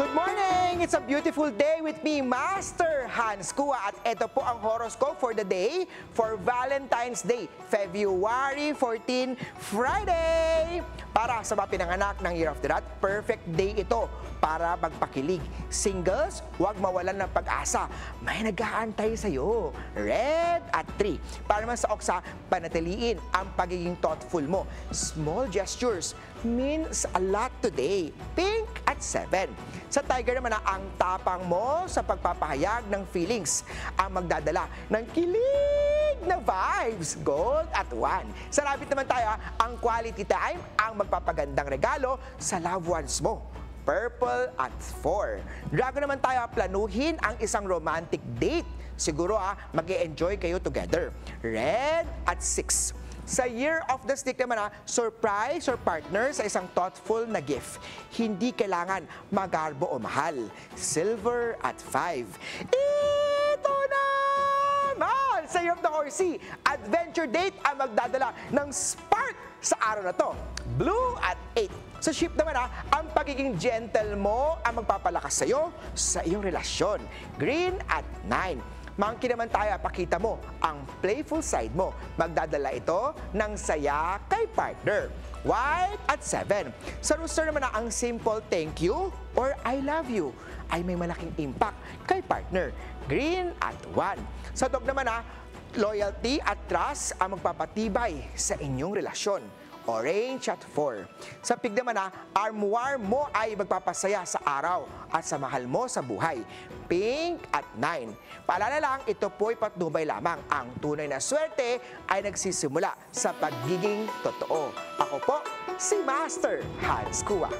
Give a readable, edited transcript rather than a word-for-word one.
Good morning! It's a beautiful day with me, Master Hans Kua. At ito po ang horoscope for the day for Valentine's Day, February 14, Friday. Para sa mga pinanganak ng Year of the Rat, perfect day ito para magpakilig. Singles, huwag mawalan ng pag-asa. May nag-aantay sa'yo. Red at 3. Para naman sa Oksa, panatiliin ang pagiging thoughtful mo. Small gestures means a lot today. Pink at 7. Sa Tiger naman ang tapang mo sa pagpapahayag ng feelings ang magdadala ng kilig na vibes. Gold at 1. Sa Rabbit naman tayo, ang quality time ang magpapagandang regalo sa loved ones mo. Purple at 4. Dragon naman tayo, planuhin ang isang romantic date. Siguro mag-e-enjoy kayo together. Red at 6. Sa Year of the Stick naman surprise your partner sa isang thoughtful na gift. Hindi kailangan magarbo o mahal. Silver at 5. Ito naman! Sa Year of the Horsey, adventure date ang magdadala ng spark sa araw na to. Blue at 8. Sa Ship naman ang pagiging gentle mo ang magpapalakas sa'yo sa iyong relasyon. Green at 9. Monkey naman tayo, pakita mo ang playful side mo. Magdadala ito ng saya kay partner. White at 7. Sa Rooster naman ang simple thank you or I love you ay may malaking impact kay partner. Green at 1. Sa Dog naman loyalty at trust ang magpapatibay sa inyong relasyon. Orange at 4. Sa Pig naman armoire mo ay magpapasaya sa araw at sa mahal mo sa buhay. Pink at 9. Paalala lang, ito po'y patnubay lamang. Ang tunay na swerte ay nagsisimula sa pagiging totoo. Ako po, si Master Hans Kua.